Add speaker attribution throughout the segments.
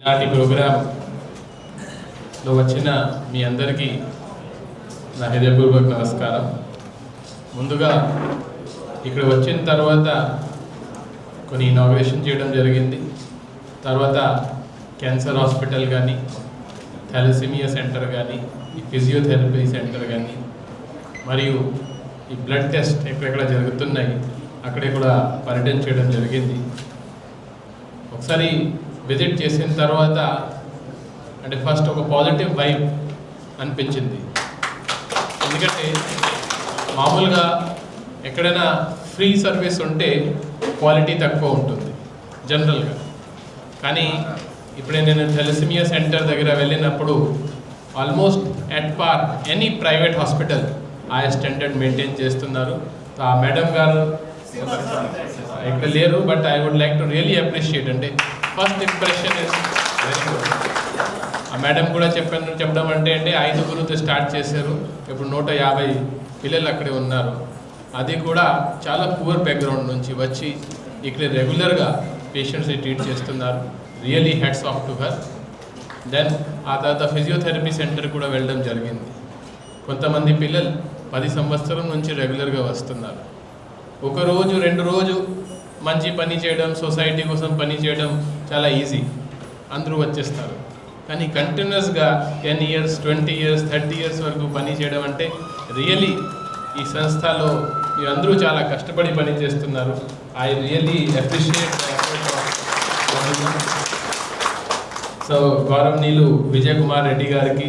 Speaker 1: ఈనాటి ప్రోగ్రాంలో వచ్చిన మీ అందరికీ నా హృదయపూర్వక నమస్కారం. ముందుగా ఇక్కడ వచ్చిన తర్వాత కొన్ని ఇనాగ్రేషన్ చేయడం జరిగింది. తర్వాత క్యాన్సర్ హాస్పిటల్ కానీ, థాలసీమియా సెంటర్ కానీ, ఈ ఫిజియోథెరపీ సెంటర్ కానీ, మరియు ఈ బ్లడ్ టెస్ట్ ఎక్కడెక్కడ జరుగుతున్నాయి అక్కడే కూడా పర్యటించడం జరిగింది. ఒకసారి విజిట్ చేసిన తర్వాత అంటే ఫస్ట్ ఒక పాజిటివ్ వైబ్ అనిపించింది. ఎందుకంటే మామూలుగా ఎక్కడైనా ఫ్రీ సర్వీస్ ఉంటే క్వాలిటీ తక్కువ ఉంటుంది జనరల్గా. కానీ ఇప్పుడే నేను థాలసీమియా సెంటర్ దగ్గర వెళ్ళినప్పుడు almost at par any private hospital ఆ స్టాండర్డ్ మెయింటైన్ చేస్తున్నారు. ఆ మేడం గారు ఇక్కడ లేరు, but I would like to really appreciate. అంటే first impression is very good. ఆ మేడం కూడా చెప్పడం అంటే 5 స్టార్ట్ చేశారు, ఇప్పుడు 150 పిల్లలు అక్కడే ఉన్నారు. అది కూడా చాలా పూర్ బ్యాక్గ్రౌండ్ నుంచి వచ్చి ఇక్కడ రెగ్యులర్గా పేషెంట్స్ని ట్రీట్ చేస్తున్నారు. Really hats off to her. Then ఆ తర్వాత ఫిజియోథెరపీ సెంటర్ కూడా వెళ్ళడం జరిగింది. కొంతమంది పిల్లలు 10 సంవత్సరం నుంచి రెగ్యులర్గా వస్తున్నారు. ఒక రోజు 2 రోజు మంచి పని చేయడం, సొసైటీ కోసం పని చేయడం చాలా ఈజీ, అందరూ వచ్చేస్తారు. కానీ కంటిన్యూస్గా 10 years, 20 years, 30 years వరకు పని చేయడం అంటే రియలీ ఈ సంస్థలో మీరందరూ చాలా కష్టపడి పని చేస్తున్నారు. I really appreciate the effort of. So గౌరవనీయులు విజయ్ కుమార్ రెడ్డి గారికి,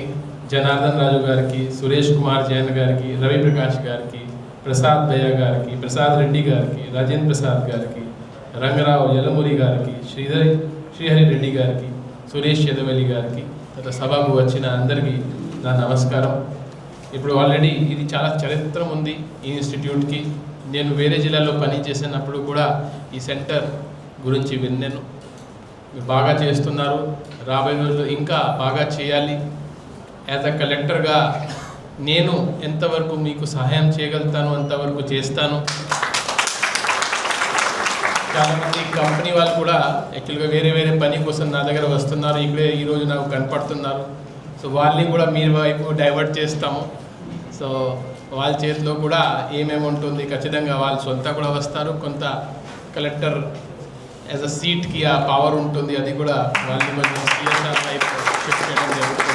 Speaker 1: జనార్దన్ రాజు గారికి, సురేష్ కుమార్ జైన్ గారికి, రవి ప్రకాష్ గారికి, ప్రసాద్ భయ్య గారికి, ప్రసాద్ రెడ్డి గారికి, రాజేంద్ర ప్రసాద్ గారికి, రంగరావు యలమూరి గారికి, శ్రీహరి రెడ్డి గారికి, సురేష్ యదవల్లి గారికి, తర్వాత సభకు వచ్చిన అందరికీ నా నమస్కారం. ఇప్పుడు ఆల్రెడీ ఇది చాలా చరిత్ర ఉంది ఈ ఇన్స్టిట్యూట్కి. నేను వేరే జిల్లాలో పని చేసినప్పుడు కూడా ఈ సెంటర్ గురించి విన్నాను. బాగా చేస్తున్నారు, రాబోయే రోజుల్లో ఇంకా బాగా చేయాలి. యాజ్ అ కలెక్టర్గా నేను ఎంతవరకు మీకు సహాయం చేయగలుగుతాను అంతవరకు చేస్తాను. చాలామంది కంపెనీ వాళ్ళు కూడా యాక్చువల్గా వేరే పని కోసం నా దగ్గర వస్తున్నారు, ఇక్కడే ఈరోజు నాకు కనపడుతున్నారు. సో వాళ్ళని కూడా మీ వైపు డైవర్ట్ చేస్తాము. సో వాళ్ళ చేతిలో కూడా ఏమేమి ఉంటుంది ఖచ్చితంగా వాళ్ళు సొంత కూడా వస్తారు. కొంత కలెక్టర్ యాజ్ అ సీట్కి ఆ పవర్ ఉంటుంది, అది కూడా వాళ్ళని కొంచెం సిఎస్ఆర్ వైపు షిఫ్ట్ చేయడం జరుగుతుంది.